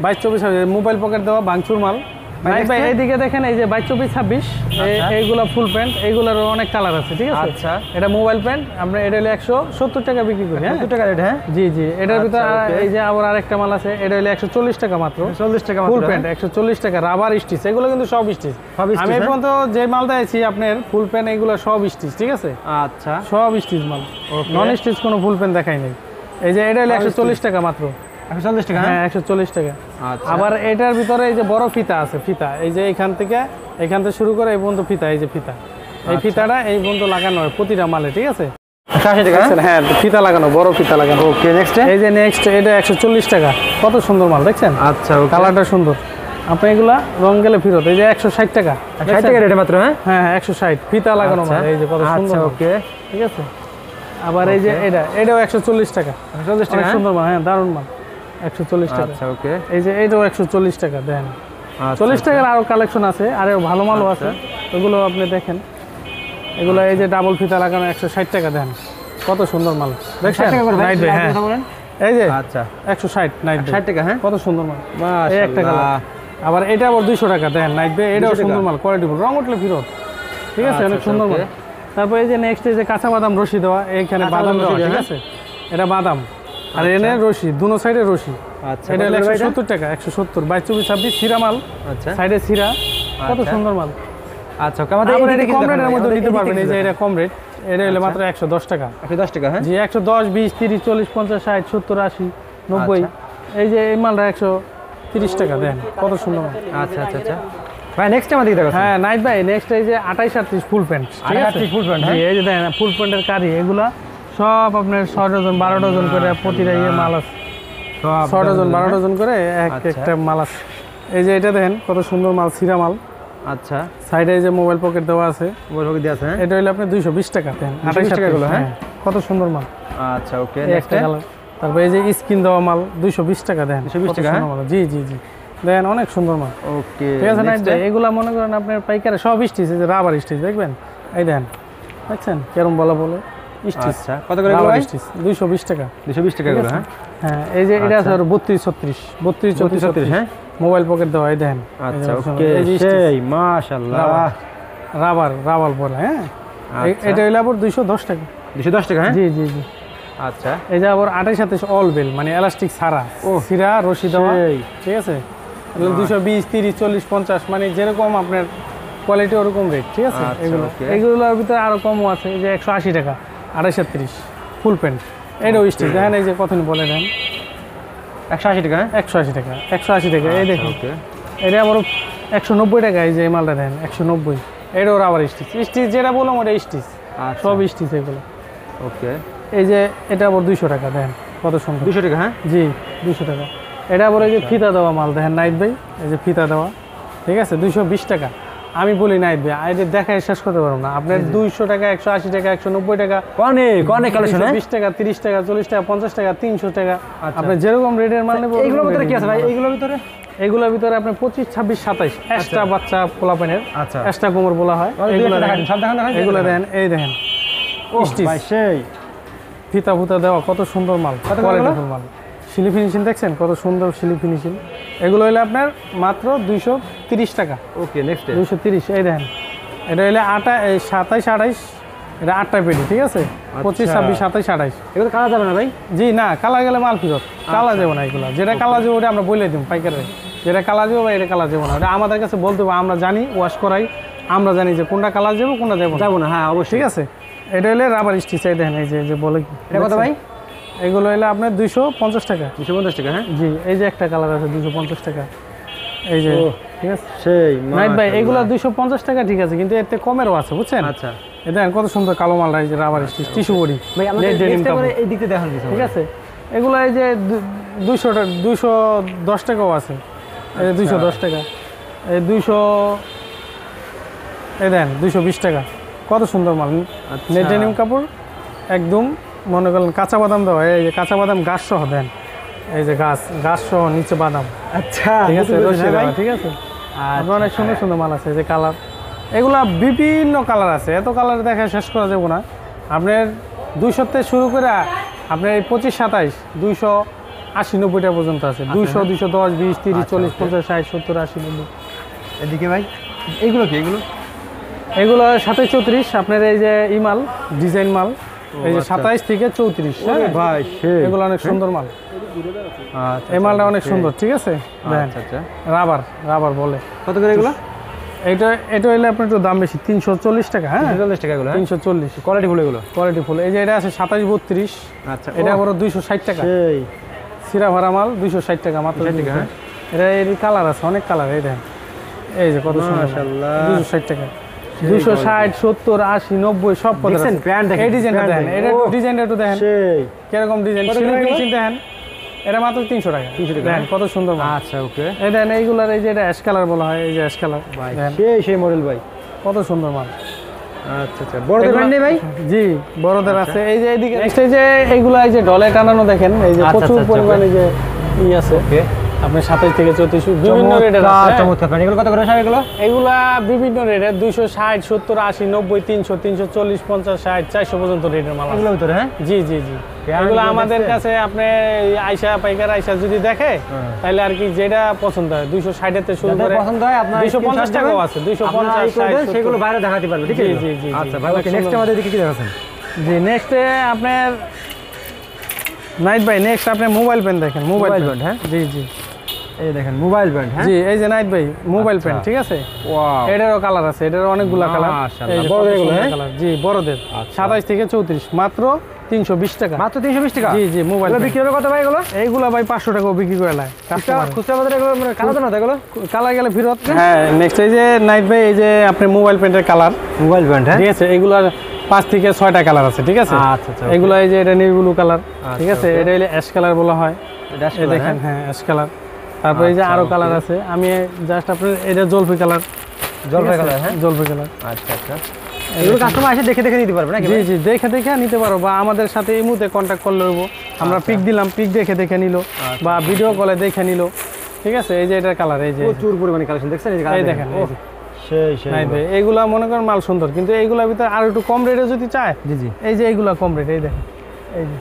S2: 22, 24, 26 মোবাইল পকেট দেওয়া ভাঙচুর মাল। ভাই
S1: next এ?
S2: এইদিকে দেখেন, এই যে 22, 24, 26 এইগুলা ফুল প্যান্ট, এইগুলারও অনেক কালার আছে, ঠিক আছে?
S1: আচ্ছা।
S2: এটা মোবাইল প্যান্ট, আমরা এটা হলে 170 টাকা বিক্রি করি। হ্যাঁ,
S1: 2 টাকা রেট, হ্যাঁ?
S2: জি জি, এটার ভিতরে
S1: আচ্ছা, okay।
S2: এই যে আবার আরেকটা মাল আছে, এটা হলে 140 টাকা মাত্র।
S1: 40 টাকা
S2: ফুল
S1: মাত্র,
S2: প্যান্ট 140 টাকা, রাবার স্টিচ, এগুলো কিন্তু সব স্টিচ।
S1: সব stitch,
S2: আমি এই
S1: হ্যাঁ?
S2: পর্যন্ত যে মাল দিয়েছি আপনার ফুল প্যান্ট, এগুলো সব স্টিচ, ঠিক আছে?
S1: আচ্ছা,
S2: সব স্টিচ মাল,
S1: Okay।
S2: নন স্টিচ কোনো ফুল প্যান্ট দেখাই নাই। এই যে এটা হলে
S1: সব
S2: 140 টাকা মাত্র।
S1: 140 টাকা,
S2: হ্যাঁ, 140 টাকা।
S1: আচ্ছা।
S2: আবার এটার ভিতরে এই যে বড় ফিতা আছে, ফিতা এই যে এখান থেকে শুরু করে এই পর্যন্ত ফিতা, এই যে ফিতা, এই ফিতাটা এই পর্যন্ত লাগানো হয় প্রতিটা মালে, ঠিক আছে?
S1: 80 টাকা, হ্যাঁ?
S2: হ্যাঁ, ফিতা লাগানো, বড় ফিতা লাগানো।
S1: ওকে, নেক্সট?
S2: এই যে নেক্সট এটা 140 টাকা, কত সুন্দর মাল দেখছেন?
S1: আচ্ছা, ওকে।
S2: কালারটা সুন্দর। আপনি এগুলা রং গেলে ফেরত। এই যে 160 টাকা,
S1: 60 টাকা রেটে মাত্র, হ্যাঁ?
S2: হ্যাঁ হ্যাঁ, 160 ফিতা লাগানো মাল, এই যে কত সুন্দর
S1: আচ্ছা,
S2: মাল,
S1: ওকে।
S2: ঠিক আছে? আবার এই যে এটাও 140 টাকা,
S1: 140 টাকা,
S2: অনেক
S1: হ্যাঁ?
S2: সুন্দর মাল, হ্যাঁ দারুণ মাল, 140 টাকা।
S1: আচ্ছা, ওকে।
S2: এই যে এটাও 140 টাকা দেন।
S1: আচ্ছা,
S2: 40 টাকার আরো কালেকশন আছে, আরো ভালো মালও আছে, ওগুলো আপনি দেখেন। এগুলো এই যে ডাবল ফিতা লাগানো 160 টাকা দেন, কত সুন্দর মাল দেখছেন?
S1: 60 টাকা করে ভাই,
S2: নাইট ভাই, হ্যাঁ
S1: কথা বলেন।
S2: এই যে
S1: আচ্ছা,
S2: 160 নাইট ভাই,
S1: 60 টাকা, হ্যাঁ?
S2: কত সুন্দর মাল, এই একটা
S1: মাশাআল্লাহ।
S2: কালার। আবার এটা আবার 200 টাকা দেন নাইট ভাই, এটাও
S1: 200
S2: সুন্দর
S1: টাকা।
S2: মাল, কোয়ালিটিফুল, রং উঠলে ফিরত, ঠিক আছে? অনেক
S1: আচ্ছা,
S2: সুন্দর
S1: ওকে।
S2: মাল। তারপর এই যে নেক্সট এই যে কাঁচা বাদাম রশি দেওয়া, এইখানে
S1: কাঁচা
S2: বাদাম
S1: বাদাম
S2: দেওয়া,
S1: রশি
S2: ঠিক
S1: দেওয়া,
S2: আছে? এটা বাদাম আর এনে রশি, দুনো সাইডে রশি।
S1: আচ্ছা,
S2: এটা হলো
S1: কত করে ভাই এটা?
S2: 170 টাকা, 170, 22, 24, 26 সিরা মাল,
S1: আচ্ছা,
S2: সাইডে সিরা, কত
S1: আচ্ছা।
S2: সুন্দর মাল।
S1: আচ্ছা, ওকে। আমাদের
S2: আবার
S1: এদিকে
S2: এটা
S1: কিছু
S2: কম
S1: দেখান
S2: রেটের
S1: ভাই,
S2: মধ্যে
S1: আমাদের
S2: নিতে
S1: এদিকে
S2: পারবেন, এই
S1: কিছু
S2: যে
S1: দেখান।
S2: এটা কম রেট, এটা হলো মাত্র 110 টাকা।
S1: 110 টাকা, হ্যাঁ?
S2: জি, 110, 20, 30, 40, 50, 60, 70, 80, 90। এই যে এই মালটা 130 টাকা দেন, কত সুন্দর মাল।
S1: আচ্ছা আচ্ছা আচ্ছা ভাই, নেক্সট আমাদের দেখাচ্ছেন।
S2: হ্যাঁ নাইট ভাই, নেক্সট এই যে 28, 38 ফুল প্যান্ট, ঠিক আছে?
S1: 38 full pant,
S2: জি,
S1: হ্যাঁ?
S2: এই যে দেখেন ফুল প্যান্টের কারি, এগুলা সব আপনার 6 ডজন 12 ডজন করে প্রতিটা ইয়ে মাল আছে, 6 ডজন 12 ডজন করে
S1: আচ্ছা।
S2: একটা মাল আছে। এই যে এটা দেখেন কত সুন্দর মাল, সিরা মাল,
S1: আচ্ছা,
S2: সাইডে এই যে মোবাইল পকেট দেওয়া আছে,
S1: বলবো দিয়ে আছে, হ্যাঁ?
S2: এটা হলো আপনি 220 টাকা দেন,
S1: 220 টাকা গুলো, হ্যাঁ?
S2: কত সুন্দর মাল।
S1: আচ্ছা, ওকে।
S2: এই
S1: নেক্সট
S2: একটা কালার, তারপরে এই যে স্কিন দেওয়া মাল 220 টাকা দেন।
S1: 220 টাকা, হ্যাঁ?
S2: জি জি জি দেন, অনেক সুন্দর মাল।
S1: ওকে
S2: ঠিক আছে নাইট ভাই, এগুলা মনে করেন আপনার পাইকারে সব স্টিচ, এই যে রাবার স্টিচ দেখবেন, এই দেন দেখছেন কেরম বলা বলে স্টিচ।
S1: আচ্ছা কত করে এগুলো ভাই?
S2: স্টিচ 220 টাকা।
S1: 220 টাকা এগুলো, হ্যাঁ?
S2: হ্যাঁ এই যে এটা আছে 32 36 32 34 36,
S1: হ্যাঁ?
S2: মোবাইল পকেট দেওয়া, এই দেন।
S1: আচ্ছা ওকে সেই মাশাআল্লাহ।
S2: রাবার বলে, হ্যাঁ?
S1: আচ্ছা।
S2: এটা হইলো আবার 210 টাকা।
S1: 210 টাকা, হ্যাঁ?
S2: জি জি জি।
S1: আচ্ছা
S2: এই যে আবার 28 27 অল বেল, মানে এলাস্টিক ছাড়া,
S1: ও
S2: সিরা রশি দেওয়া,
S1: সেই।
S2: ঠিক আছে? 220 30 40 50, মানে যেরকম আপনার কোয়ালিটি ওরকম রেট, ঠিক আছে?
S1: আচ্ছা,
S2: এগুলো
S1: okay।
S2: এগুলোর ভিতরে আরো কমও আছে, এই যে 180 টাকা 28 ফুল প্যান্ট, এটাও স্টিচ দেখেন, এই যে কতদিন বলে দেন
S1: 180 টাকা, হ্যাঁ?
S2: 180 টাকা 180 টাকা, এই দেখুন
S1: ওকে
S2: এটা আবার 190 টাকা, এই যে এই মালটা দেন 190, এটাও আবার স্টিচ যেটা বললাম ওটা স্টিচ,
S1: আচ্ছা
S2: সব স্টিচ এগুলো।
S1: ওকে
S2: এই যে এটা আবার 200 টাকা দেন, কত সুন্দর।
S1: 200 টাকা, হ্যাঁ?
S2: জি 200 টাকা। এটা আবার এই যে ফিতা দেওয়া মাল দেখেন নাইট ভাই, এই যে ফিতা দেওয়া, ঠিক আছে 220 টাকা। আমি বলি নাইট ভাই এটা দেখায় শেষ করতে পারবো না, আপনার 200 টাকা 180 টাকা 190 টাকা
S1: অনেক অনেক কালেকশন, হ্যাঁ?
S2: 20 টাকা 30 টাকা 40 টাকা 50 টাকা 300 টাকা,
S1: আচ্ছা।
S2: আপনি যেরকম রেটের মাল নেবেন।
S1: এইগুলোর ভিতরে কি আছে ভাই? এইগুলোর ভিতরে
S2: এগুলোর ভিতরে আপনি 25 26 27 এক্সট্রা বাচ্চা পোলাপানের,
S1: আচ্ছা
S2: এক্সট্রা কোমর বলা হয়, এগুলো দেখেন,
S1: সব দেখান দেখান
S2: এগুলো দেন, এই দেখেন
S1: ও
S2: স্টিচ,
S1: ভাই সেই
S2: ফিতা ফুতা দেওয়া, কত সুন্দর মাল,
S1: কত করে
S2: কোয়ালিটিফুল মাল। সিলি ফিনিশিং দেখছেন কত সুন্দর সিলি ফিনিশিং, এগুলো হইলে আপনার মাত্র 230 টাকা।
S1: ওকে নেক্সট
S2: 230, এই দেখেন এটা হইলে 27 28, এটা 8টা পেটি, ঠিক আছে? 25 26 27 28।
S1: এগুলো কালা যাবে না ভাই?
S2: জি না, কালা গেলে মাল ফেরত, কালা যাবো না এগুলো, যেটা কালা যাবো ওটা আমরা বলে দিব পাইকারে, যেটা কালা যাবো বা এটা কালা যাবো না, ওটা আমাদের কাছে বলতে হবে, আমরা জানি ওয়াশ করাই, আমরা জানি যে কোনটা কালার যাবো কোনটা যাবো
S1: যাবো না, হ্যাঁ অবশ্যই।
S2: ঠিক আছে? এটা হলে রাবার স্টিচ, এই দেখেন এই যে বলে কি
S1: এটা কত ভাই?
S2: এগুলো হলে আপনার 250 টাকা।
S1: 250 টাকা, হ্যাঁ?
S2: জি এই যে একটা কালার আছে 250 টাকা, এই যে,
S1: ও,
S2: ঠিক আছে
S1: সেই
S2: নাইট ভাই,
S1: মাশাআল্লাহ।
S2: এগুলো 250 টাকা, ঠিক আছে, কিন্তু এতে কমেরও আছে বুঝছেন।
S1: আচ্ছা
S2: এই দেখেন কত সুন্দর কালো মালটা, এই যে রাবার স্টিচ টিস্যু বডি,
S1: ভাই আমাদের নেক্সট করে এই দিকতে দেখান কিছু,
S2: ঠিক আছে? এগুলো এই যে 210 টাকাও আছে, এই যে 210 টাকা, এই 200, এই দেন 220 টাকা, কত সুন্দর মাল,
S1: আচ্ছা।
S2: নেট ডেনিম কাপড় একদম, মনে করেন কাঁচা বাদাম দেওয়া, এই যে কাঁচা বাদাম গাছ সহ দেন, এই যে গাছ সহ নিচে বাদাম,
S1: আচ্ছা
S2: ঠিক আছে?
S1: বুঝতে
S2: রশি
S1: পেরেছি,
S2: দেওয়া,
S1: ভাই?
S2: ঠিক আছে?
S1: আচ্ছা,
S2: আপনার অনেক সুন্দর সুন্দর মাল আছে, এই যে কালার, এগুলা বিভিন্ন কালার আছে, এত কালার দেখা শেষ করা যাবে না। আপনার 200 থেকে শুরু করে আপনার এই 25 27 280 90টা পর্যন্ত আছে, 200 210 20 30 40 50 60 70 80 90।
S1: এদিকে ভাই এইগুলো কি? এগুলো
S2: এগুলো 27 34, আপনার এই যে ইমাল ডিজাইন মাল, এই যে
S1: আচ্ছা।
S2: 27 থেকে 34,
S1: ওরে ভাই সেই
S2: এগুলো অনেক সুন্দর মাল,
S1: আচ্ছা
S2: এই মালটা অনেক সুন্দর, ঠিক আছে? দেখেন
S1: আচ্ছা আচ্ছা
S2: রাবার বলে,
S1: কত করে এগুলো?
S2: এটা হইলে আপনার একটু দাম বেশি, 340 টাকা, হ্যাঁ
S1: 240 টাকা এগুলো, হ্যাঁ?
S2: 340
S1: কোয়ালিটি ফুল এগুলো,
S2: কোয়ালিটি ফুল। এই যে এটা আছে 27 32,
S1: আচ্ছা
S2: এটা আবার 260 টাকা,
S1: সেই
S2: সিরা ভরা মাল 260 টাকা মাত্র।
S1: 260 টাকা, হ্যাঁ?
S2: এটা এর কালার আছে, অনেক কালার, এই দেখেন এই যে কত সুন্দর,
S1: মাশাআল্লাহ।
S2: 260 টাকা 260 70 80 90 সব পদের
S1: দেখছেন
S2: আছে।
S1: ব্র্যান্ড দেখেন,
S2: এই ডিজাইনটা
S1: brand
S2: দেখেন,
S1: দেখেন।
S2: এটা
S1: ও,
S2: ডিজাইনটা একটু দেখেন
S1: সেই
S2: কিরকম ডিজাইন,
S1: কত করে
S2: সিলিং
S1: এগুলো?
S2: ফিনিশিং দেখেন, এটা মাত্র 300 টাকা।
S1: 300 টাকা,
S2: দেখেন কত সুন্দর মাল।
S1: আচ্ছা ওকে
S2: এই দেখেন এইগুলার, এই যে এটা অ্যাশ কালার বলা হয়, এই যে অ্যাশ কালার
S1: ভাই
S2: দেখেন
S1: সেই মডেল ভাই,
S2: কত সুন্দর মাল।
S1: আচ্ছা আচ্ছা বড়দের
S2: এগুলা-
S1: ব্র্যান্ড নেই ভাই?
S2: জি বড়দের আছে। এই যে এইদিকে নেক্সট, এই যে এইগুলা এই যে ডলে টানানো দেখেন, এই যে
S1: আচ্ছা,
S2: প্রচুর
S1: আচ্ছা,
S2: পরিমাণে যে ই আছে,
S1: ওকে
S2: আপনি 27 থেকে 34 বিভিন্ন রেটের আছে, হ্যাঁ?
S1: চমৎকার ব্র্যান্ড। এগুলো কত করে সাহেব এগুলো?
S2: এগুলা বিভিন্ন রেটের 260 70 80 90 300 340 50 60 400 পর্যন্ত রেটের মাল আছে।
S1: এগুলোর ভিতরে, হ্যাঁ?
S2: জি জি জি,
S1: কেমন
S2: এগুলো
S1: কি
S2: আমাদের
S1: দেখছেন?
S2: কাছে আপনি আইসা পাইকার আইসা যদি দেখে,
S1: হ্যাঁ।
S2: তাহলে আর কি যেটা পছন্দ হয় 260 এর থেকে শুরু
S1: যাদের
S2: করে
S1: পছন্দ হয় আপনার
S2: 250 টাকাও আছে, 250 60
S1: সেগুলো বাইরে দেখাতে পারবে, ঠিক আছে?
S2: জি, জি, জি,
S1: আচ্ছা
S2: জি।
S1: ভাই ওকে, নেক্সট আমাদের দিকে কি দেখাচ্ছেন?
S2: জি নেক্সটে আপনার নাইট ভাই, নেক্সট আপনি মোবাইল পেন দেখেন, মোবাইল
S1: Mobile
S2: পেন,
S1: pen, হ্যাঁ?
S2: জি জি
S1: এই দেখেন মোবাইল ব্র্যান্ড, হ্যাঁ?
S2: জি, এই যে নাইট ভাই মোবাইল পেন,
S1: আচ্ছা।
S2: ঠিক আছে?
S1: ওয়াও
S2: এটারও কালার আছে, এটারও অনেকগুলা কালার,
S1: মাশাআল্লাহ। বড়দের এগুলো, হ্যাঁ?
S2: কালার, জি বড়দের
S1: আচ্ছা।
S2: 27 থেকে 34 মাত্র 320 টাকা।
S1: মাত্র 320 টাকা?
S2: জি জি মোবাইল
S1: এগুলো বিক্রি হবে কত ভাই এগুলো?
S2: এইগুলা ভাই 500 টাকা বিক্রি করে লায়
S1: খুচরা বাজারে এগুলো মানে কালো তো না তো এগুলো?
S2: কালার গেলে ফেরত। হ্যাঁ নেক্সট এই যে নাইট ভাই, এই যে আপনি মোবাইল পেনের কালার,
S1: মোবাইল ব্র্যান্ড, হ্যাঁ?
S2: ঠিক আছে? এগুলার 5 থেকে 6টা কালার আছে, ঠিক আছে?
S1: আচ্ছা আচ্ছা
S2: এগুলা এই যে এটা নেভি ব্লু কালার, ঠিক আছে?
S1: okay।
S2: এটা হলো অ্যাশ কালার বলা হয়,
S1: ড্যাশ
S2: এই দেখেন, হ্যাঁ অ্যাশ কালার। তারপরে এই যে
S1: আচ্ছা,
S2: আরো
S1: okay।
S2: কালার আছে, আমি জাস্ট আপনার এটা জলফি কালার,
S1: জলপাই কালার, হ্যাঁ?
S2: জলফি কালার।
S1: আচ্ছা আচ্ছা এগুলো কাস্টমার এসে দেখে দেখে দিতে পারবে নাকি?
S2: জি জি, দেখে দেখে নিতে পারো, বা আমাদের সাথে এই মুহূর্তে কন্ট্যাক্ট করলে হইব, আমরা পিক দিলাম, পিক দেখে নিল বা ভিডিও কলে দেখে নিল, ঠিক আছে। এই যে এটার কালার, এই যে
S1: প্রচুর পরিমাণে কালেকশন দেখছেন, এই যে
S2: এই
S1: কালার
S2: দেখেন, এই যে।
S1: সেই সেই
S2: নাই ভাই, এইগুলা মনে করেন মাল সুন্দর, কিন্তু এইগুলার ভিতরে আর একটু কম রেটে যদি চায়,
S1: জি জি
S2: এই যে এইগুলা কম রেট, এই দেখেন, এই যে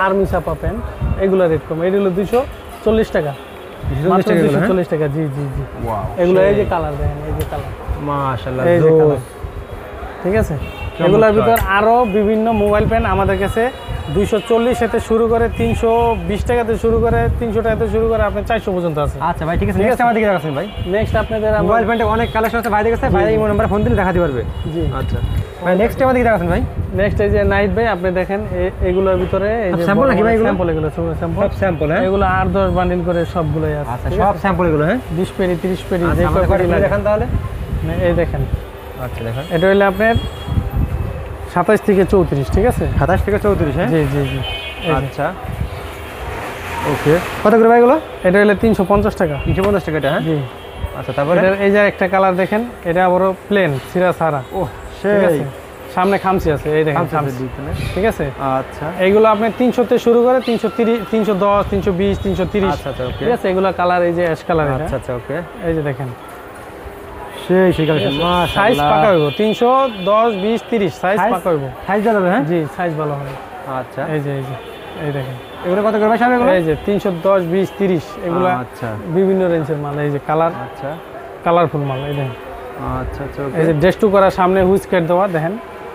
S2: আর্মি ছাপা প্যান্ট, এগুলা রেট কম, এটা হলো 240 টাকা,
S1: 240 টাকা এগুলো, হ্যাঁ?
S2: 240 টাকা, জি জি জি।
S1: ওয়াও,
S2: এগুলো এই যে কালার দেখেন, এই যে কালার,
S1: মাশাআল্লাহ,
S2: এই যে
S1: জোস।
S2: কালার, ঠিক আছে। এগুলোর ভিতর আরো বিভিন্ন মোবাইল প্যান্ট আমাদের কাছে 240 থেকে শুরু করে 320 টাকাতে শুরু করে 300 টাকাতে শুরু করে আপনার 400 পর্যন্ত আছে।
S1: আচ্ছা ভাই, ঠিক আছে, নেক্সট আমার দিকে দেখাচ্ছেন ভাই।
S2: নেক্সট আপনাদের
S1: মোবাইল প্যান্টে অনেক কালেকশন আছে, ভাই দেখেছে, ভাই এই নাম্বারে ফোন দিলে দেখাতে পারবে।
S2: জি,
S1: আচ্ছা ভাই, নেক্সট আমার দিকে দেখাচ্ছেন ভাই।
S2: নেক্সট এই যে নাইট ভাই, আপনি দেখেন এগুলোর ভিতরে এই যে
S1: স্যাম্পল নাকি ভাই এগুলো?
S2: স্যাম্পল, এগুলো সব স্যাম্পল,
S1: সব স্যাম্পল, হ্যাঁ?
S2: এগুলো 8-10 বান্ডিল করে সবগুলোই আছে।
S1: আচ্ছা, সব স্যাম্পল এগুলো, হ্যাঁ?
S2: 20 পেরি 30 পেরি
S1: আচ্ছা,
S2: যে
S1: আমাদের
S2: কয়টা
S1: কয়টা দেখান তাহলে।
S2: এই দেখেন,
S1: আচ্ছা দেখান।
S2: এটা হলো আপনার 27 থেকে 34, ঠিক আছে।
S1: 27 থেকে 34, হ্যাঁ?
S2: জি জি জি, এই যে।
S1: আচ্ছা ওকে, কত করে ভাই এগুলো?
S2: এটা হলো 350 টাকা।
S1: 350 টাকা এটা, হ্যাঁ?
S2: জি।
S1: আচ্ছা, তারপরে
S2: এটার এই যে একটা কালার দেখেন, এটা আবারও প্লেন সিরা সারা,
S1: ও
S2: ঠিক
S1: সেই
S2: আছে। সামনে খামচি আছে, এই দেখেন
S1: আচ্ছা,
S2: খামচি, ঠিক আছে।
S1: আচ্ছা
S2: এইগুলো আপনি 300 তে শুরু করে 330, 310, 320, 330,
S1: আচ্ছা আচ্ছা ওকে,
S2: ঠিক আছে। এগুলো কালার এই যে অ্যাশ কালার, এটা
S1: আচ্ছা আচ্ছা ওকে,
S2: এই যে দেখেন,
S1: সেই সেই কালেকশন,
S2: সাইজ
S1: মাশাআল্লাহ।
S2: পাকা হইব 310, 20, 30 সাইজ
S1: Size?
S2: পাকা হইব।
S1: সাইজ দাদা, হ্যাঁ?
S2: জি, সাইজ ভালো হবে।
S1: আচ্ছা,
S2: এই যে এই দেখেন,
S1: এগুলো কত করে ভাই সব এগুলো?
S2: এই যে 310, 20, 30 এগুলো
S1: আচ্ছা
S2: বিভিন্ন রেঞ্জের মাল, এই যে কালার,
S1: আচ্ছা
S2: কালারফুল মাল, এই দেখেন।
S1: আচ্ছা আচ্ছা ওকে,
S2: এই যে ড্রেস টু করা, সামনে হুইস্কেট দেওয়া, দেখেন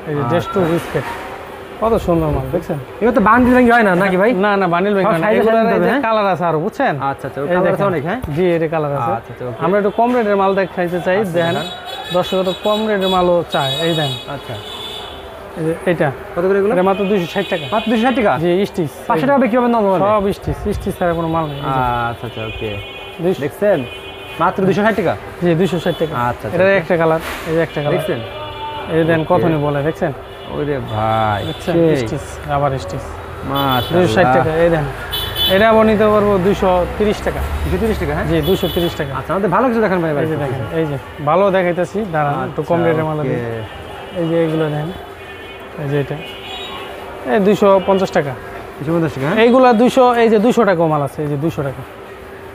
S2: এই যে ড্রেস টু হুইস্কেট, কত সুন্দর মাল, দেখছেন।
S1: এগুলো তো বান্ডিল ব্যাংক হয় না নাকি ভাই?
S2: না না, বান্ডিল ব্যাগ
S1: সব
S2: না,
S1: size
S2: এগুলোর
S1: size
S2: এই যে
S1: হবে, হ্যাঁ?
S2: কালার আছে আরো, বুঝছেন।
S1: আচ্ছা আচ্ছা,
S2: এই
S1: কালার
S2: দেখেন।
S1: অনেক, হ্যাঁ?
S2: জি, এটা কালার আছে।
S1: আচ্ছা আচ্ছা ওকে,
S2: আমরা একটু কম রেটের মাল দেখাইতে চাই, দেখেন দর্শক তো কম রেটের মালও চায়, এই দেন
S1: আচ্ছা
S2: এই যে এটা,
S1: কত করে এগুলো?
S2: এটা মাত্র 260 টাকা।
S1: মাত্র 260 টাকা?
S2: জি, স্টিচ
S1: 500 টাকা বিক্রি হবে না মোবাইলে?
S2: সব স্টিচ ছাড়া কোনো মাল নেই। এই যে,
S1: আচ্ছা আচ্ছা ওকে,
S2: 200
S1: দেখছেন মাত্র 260 টাকা?
S2: জি 260 টাকা।
S1: আচ্ছা, আচ্ছা,
S2: এটা একটা কালার, এই যে একটা কালার,
S1: দেখছেন?
S2: এই দেন কত নি বলে, দেখছেন,
S1: ওরে ভাই,
S2: দেখছেন
S1: সেই
S2: স্টিচ, আবার স্টিচ,
S1: মাশাআল্লাহ,
S2: 260 টাকা। এই দেন, এটা আবার নিতে পারবো 230 টাকা।
S1: 230 টাকা, হ্যাঁ?
S2: জি, 230 টাকা।
S1: আচ্ছা, আমাদের ভালো কিছু দেখান ভাই।
S2: এই যে দেখেন, এই যে ভালো দেখাইতেছি, দাঁড়ান একটু কম রেটের মাল আছে। এই যে এইগুলো দেখেন, এই যে এটা এই 250 টাকা,
S1: 250 টাকা, হ্যাঁ?
S2: এইগুলা 200, এই যে 200 টাকা মাল আছে, এই যে 200 টাকা,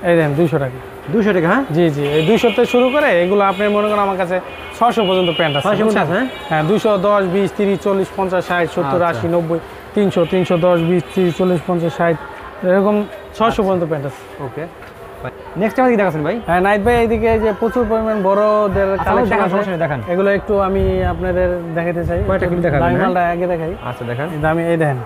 S2: এই দেখেন 200 টাকা।
S1: 200 টাকা, হ্যাঁ?
S2: জি জি, এই 200 থেকে শুরু করে এগুলো আপনি মনে করেন আমার কাছে 600 পর্যন্ত প্যান্ট আছে,
S1: 600 পর্যন্ত আছে,
S2: বুঝছেন? হ্যাঁ, 210, 20, 30, 40, 50, 60, 70, 80, 90, 300, 310, 20, 30, 40, 50, 60 এরকম 600 পর্যন্ত প্যান্ট আছে।
S1: ওকে, নেক্সট আমাদের কি দেখাচ্ছেন ভাই?
S2: হ্যাঁ, নাইট ভাই, এইদিকে এই যে প্রচুর পরিমাণ বড়দের কালেকশন
S1: দেখান,
S2: আছে,
S1: সমস্যা নেই, দেখান।
S2: এগুলো একটু আমি আপনাদের দেখাতে চাই।
S1: কয়টা কিলো দেখাবেন,
S2: দামি
S1: হ্যাঁ?
S2: মালটা আগে দেখাই।
S1: আচ্ছা দেখান।
S2: এই দামি, এই দেখেন,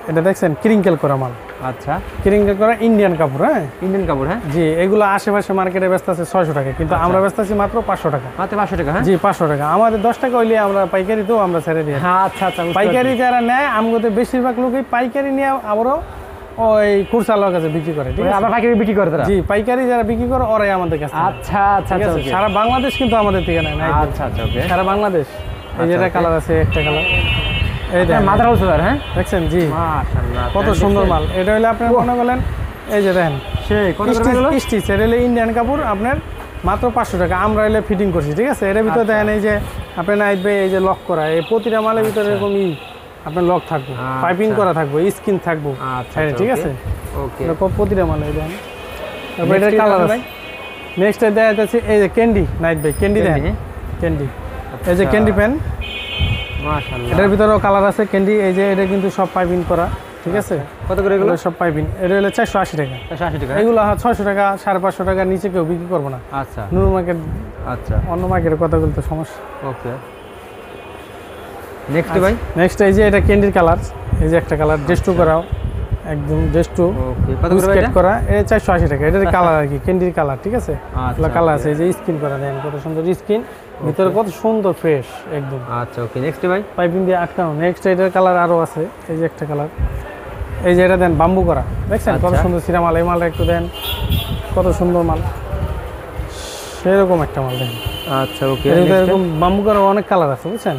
S2: এটা দেখছেন ক্রিঙ্কেল করা মাল,
S1: আচ্ছা,
S2: ক্রিঙ্কেল করা ইন্ডিয়ান কাপড়, হ্যাঁ?
S1: ইন্ডিয়ান কাপড়, হ্যাঁ?
S2: জি, এগুলো আশেপাশে মার্কেটে ব্যস্ত আছে 600 টাকা, কিন্তু আমরা ব্যস্ত আছি মাত্র 500 টাকা।
S1: মাত্র 500 টাকা, হ্যাঁ?
S2: জি, 500 টাকা। আমাদের 10 টাকা হইলে আমরা পাইকারি তো আমরা ছেড়ে দিই।
S1: হ্যাঁ, আচ্ছা আচ্ছা, বুঝতে
S2: পাইকারি যারা নেয়, আমাদের বেশিরভাগ লোকই পাইকারি নিয়ে আবারও ওই খুচরা কাছে বিক্রি করে, ঠিক
S1: পারছি।
S2: আছে।
S1: আবার পাইকারি বিক্রি করে তারা?
S2: জি, পাইকারি যারা বিক্রি করে ওরাই আমাদের কাছে নেয়।
S1: আচ্ছা আচ্ছা
S2: ঠিক
S1: আচ্ছা,
S2: আছে?
S1: ওকে।
S2: সারা বাংলাদেশ কিন্তু আমাদের থেকে নেয় না,
S1: আচ্ছা আচ্ছা ওকে,
S2: সারা বাংলাদেশ। এই যে
S1: আচ্ছা,
S2: এটা
S1: ওকে।
S2: কালার আছে, একটা কালার, এই দেখেন,
S1: মাদার হোলসেলার, হ্যাঁ?
S2: দেখছেন? জি,
S1: মাশাআল্লাহ,
S2: কত সুন্দর মাল। এটা হলে আপনার মনে করলেন, এই যে দেখেন
S1: সেই কত করে ভাই এগুলো?
S2: স্টিচ, এটা হলে ইন্ডিয়ান কাপড়, আপনার মাত্র 500 টাকা। আমরা এলে ফিটিং করছি, ঠিক আছে। এর ভিতরে দেখেন এই যে আপনার নাইট ভাই, এই যে লক করা, এই প্রতিটা মালের ভিতরে এরকম আপনার লক থাকবে,
S1: আচ্ছা।
S2: পাইপিং করা থাকবে, স্কিন থাকবে,
S1: আচ্ছা,
S2: হ্যাঁ, ঠিক
S1: ওকে।
S2: আছে।
S1: ওকে,
S2: এরকম প্রতিটা মাল, এই দেখেন। তারপর
S1: Next
S2: এটার
S1: কি
S2: কালার
S1: দেখাবেন
S2: আছে।
S1: ভাই?
S2: নেক্সট দেখা যাচ্ছে এই যে ক্যান্ডি, নাইট ভাই ক্যান্ডি দেখেন,
S1: Candy,
S2: ক্যান্ডি, এই যে
S1: আচ্ছা।
S2: ক্যান্ডি প্যান,
S1: মাশাআল্লাহ,
S2: এটার ভিতরেও কালার আছে ক্যান্ডি। এই যে এটা কিন্তু সব পাইপিং করা, ঠিক আছে।
S1: কত করে এগুলো?
S2: এগুলো সব পাইপিং, এটা হলো 480 টাকা।
S1: 80 টাকা,
S2: এগুলো 600 টাকা, 550 টাকার নিচে কেউ বিক্রি করবো না।
S1: আচ্ছা
S2: নুর মার্কেট,
S1: আচ্ছা
S2: অন্য মার্কেটের কথা বলতে সমস্যা।
S1: ওকে, নেক্সট ভাই?
S2: নেক্সট এই যে এটা ক্যান্ডির কালার, এই যে একটা কালার ড্রেস টু করাও, একদম ড্রেস টু
S1: ওকে, কত করে ভাই
S2: স্কেট
S1: এটা?
S2: করা, এটা 480 টাকা। এটার কালার আর কি, ক্যান্ডির কালার, ঠিক আছে।
S1: আচ্ছা,
S2: কালার
S1: okay.
S2: আছে, এই যে স্কিন করা, দেখেন কত সুন্দর স্কিন, ভিতরে কত সুন্দর ফ্রেশ একদম,
S1: আচ্ছা ওকে, নেক্সট ভাই?
S2: পাইপিং দিয়ে আটকানো। নেক্সট এটার কালার আরও আছে, এই যে একটা কালার, এই যে এটা দেন বাম্বু করা, দেখছেন কত
S1: আচ্ছা।
S2: সুন্দর সিরা মাল। এই মালটা একটু দেন, কত সুন্দর মাল, সেরকম একটা মাল দেখেন।
S1: আচ্ছা ওকে,
S2: এর ভিতরে এরকম বাম্বু করা অনেক কালার আছে, বুঝছেন।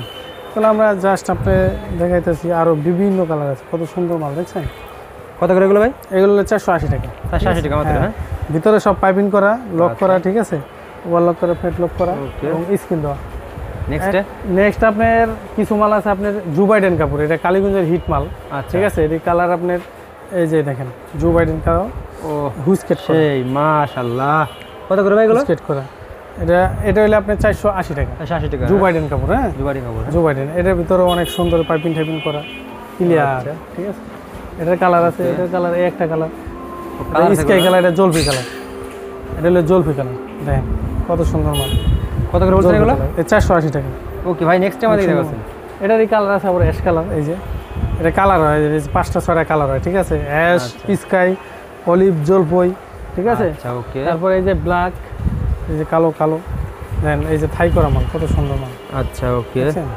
S2: তাহলে আমরা জাস্ট আপনি দেখাইতেছি, আরও বিভিন্ন কালার আছে, কত সুন্দর মাল, দেখছেন।
S1: কত করে এগুলো ভাই?
S2: এগুলো 480 টাকা।
S1: 480 টাকা মাত্র,
S2: হ্যাঁ।
S1: হ্যাঁ?
S2: ভিতরে সব পাইপিং করা, লক
S1: আচ্ছা।
S2: করা, ঠিক আছে, ওয়াল লক করা, ফেট লক করা
S1: Okay.
S2: এবং স্ক্রিন দেওয়া।
S1: নেক্সট
S2: নেক্সট আপনার কিছু মাল আছে আপনার জো বাইডেন কাপড়, এটা কালীগঞ্জের হিট মাল।
S1: আচ্ছা।
S2: ঠিক আছে, এর কালার আপনার এই যে দেখেন জো বাইডেন কালার,
S1: ও
S2: হুইস্কেট
S1: সেই মাশাআল্লাহ। কত করে ভাই এগুলো?
S2: হুইস্কেট করা, এটা হলো আপনার 480 টাকা।
S1: 80 টাকা।
S2: জো বাইডেন কাপড়, হ্যাঁ
S1: জুবাড়ি কাপড়।
S2: জো বাইডেন, এটার ভিতরে অনেক সুন্দর পাইপিং টাইপিং করা ক্লিয়ার।
S1: আচ্ছা।
S2: ঠিক আছে, এটার কালার আছে, এটার কালার এই একটা কালার,
S1: কালার
S2: স্কাই কালার, এটা জলফি কালার, এটা হলো জলফি কালার। দেখেন কত সুন্দর মাল।
S1: কত করে বলছেন এগুলো?
S2: 480 টাকা।
S1: ওকে ভাই, নেক্সট আমাদের দেখাচ্ছেন।
S2: এটারই কালার আছে আবার অ্যাশ কালার, এই যে এটা কালার হয়, এই যে 5টা 6টা কালার হয়। ঠিক আছে, অ্যাশ, স্কাই, অলিভ, জলপই। ঠিক আছে,
S1: আচ্ছা ওকে।
S2: তারপরে এই যে ব্ল্যাক, এই যে কালো কালো, দেন এই যে থাই করা মাল, কত সুন্দর মাল।
S1: আচ্ছা ওকে,
S2: দেখছেন?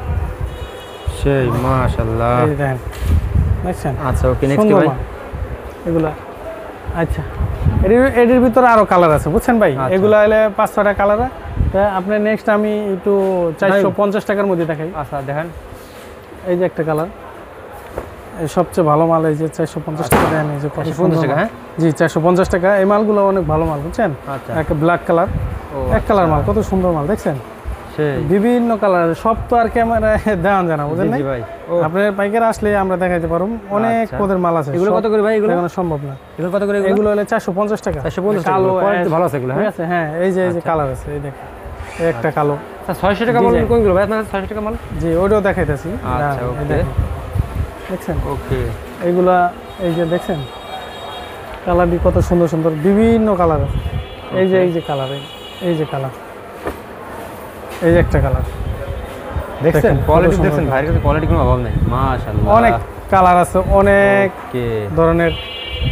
S1: সেই মাশাআল্লাহ।
S2: এই যে দেখেন, দেখছেন?
S1: আচ্ছা ওকে, নেক্সট
S2: সুন্দর
S1: ভাই।
S2: মাল এগুলা। আচ্ছা, এটির ভিতরে আরো কালার আছে বুঝছেন ভাই,
S1: আচ্ছা।
S2: এগুলা হলে 5-6টা কালার। তা আপনার নেক্সট আমি একটু 450 টাকার মধ্যে দেখাই।
S1: আচ্ছা দেখেন,
S2: এই যে একটা কালার, এই সবচেয়ে ভালো মাল, এই যে 450 টাকা দেন, এই যে কত
S1: 450
S2: সুন্দর
S1: টাকা,
S2: মাল।
S1: হ্যাঁ?
S2: জি 450 টাকা। এই মালগুলো অনেক ভালো মাল বুঝছেন,
S1: আচ্ছা।
S2: একটা ব্ল্যাক কালার,
S1: ও
S2: এক কালার মাল, কত সুন্দর মাল দেখছেন,
S1: সেই
S2: বিভিন্ন কালার, সব তো আর ক্যামেরায় দেওয়া যায় না বুঝেন
S1: জি
S2: নাই?
S1: জি ভাই। ও
S2: আপনার পাইকার আসলে আমরা দেখাইতে পারবো, অনেক
S1: আচ্ছা।
S2: পদের মাল আছে।
S1: এগুলো
S2: সব
S1: কত করে ভাই এগুলো?
S2: দেখানো সম্ভব না।
S1: এগুলো কত করে?
S2: এগুলো হলে 450 টাকা।
S1: 450 টাকা।
S2: কালো
S1: কোয়ালিটি
S2: অ্যাশ,
S1: ভালো আছে এগুলো,
S2: ঠিক
S1: হ্যাঁ?
S2: আছে, হ্যাঁ এই যে
S1: আচ্ছা।
S2: কালার আছে, এই দেখেন এই একটা কালো।
S1: আচ্ছা 600 টাকা
S2: জি,
S1: বলুন
S2: জি।
S1: কোনগুলো ভাই আপনার? 600 টাকা মাল।
S2: জি ওটাও দেখাইতেছি।
S1: আচ্ছা,
S2: এই
S1: ওকে।
S2: দেখেন, দেখছেন
S1: ওকে।
S2: এইগুলা, এই যে দেখছেন কালারটি কত সুন্দর সুন্দর, বিভিন্ন কালার আছে। এই যে কালার, এই যে কালার, এই যে একটা কালার,
S1: দেখছেন
S2: দেখেন, কত
S1: কোয়ালিটি,
S2: সুন্দর
S1: দেখছেন
S2: কালার।
S1: ভাইয়ের কাছে কোয়ালিটি কোনো অভাব নাই, মাশাআল্লাহ।
S2: অনেক কালার আছে, অনেক
S1: ওকে।
S2: ধরনের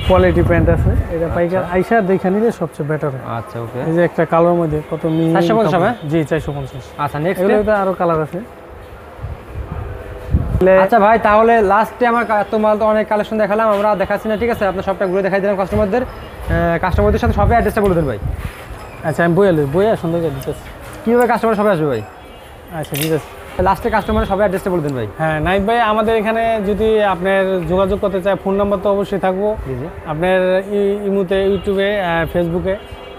S2: কোয়ালিটি প্যান্ট আছে। এটা পাইকার আইসা দেখে নিলে সবচেয়ে বেটার।
S1: আচ্ছা ওকে।
S2: এই যে একটা কালোর মধ্যে কত মিহি
S1: 450
S2: কাপড়।
S1: হ্যাঁ?
S2: জি 450।
S1: আচ্ছা নেক্সট।
S2: এগুলোতে আরো কালার আছে।
S1: আচ্ছা ভাই, তাহলে লাস্টে আমার এত মাল তো অনেক কালেকশন দেখালাম, আমরা দেখাচ্ছি না, ঠিক আছে? আপনার সবটা ঘুরে দেখাই দিলাম কাস্টমারদের সাথে। সবাই অ্যাড্রেসটা বলে দেন ভাই।
S2: আচ্ছা আমি বইয়া সুন্দর করে দিতেছি।
S1: কীভাবে কাস্টমার সবাই আসবে ভাই?
S2: আচ্ছা ঠিক আছে।
S1: লাস্টে কাস্টমারের সবাই অ্যাড্রেসটা বলে দেন ভাই।
S2: হ্যাঁ নাইট ভাই, আমাদের এখানে যদি আপনার যোগাযোগ করতে চায়, ফোন নাম্বার তো অবশ্যই থাকবো
S1: জি জি।
S2: আপনার ইমুতে, ইউটিউবে, ফেসবুকে,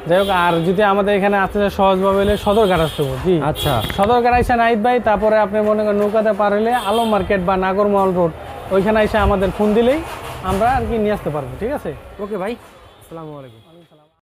S2: যাই হোক। আর যদি আমাদের এখানে আসতে চায় সহজভাবে হলে সদরঘাট আসতে হবে। জি
S1: আচ্ছা
S2: সদরঘাট আইসা নাইট ভাই, তারপরে আপনি মনে করেন নৌকাতে পার হলে আলম মার্কেট বা নাগরমহল রোড, ওইখানে এসে আমাদের ফোন দিলেই আমরা আর কি নিয়ে আসতে পারবো। ঠিক আছে,
S1: ওকে ভাই, আসসালামু আলাইকুম।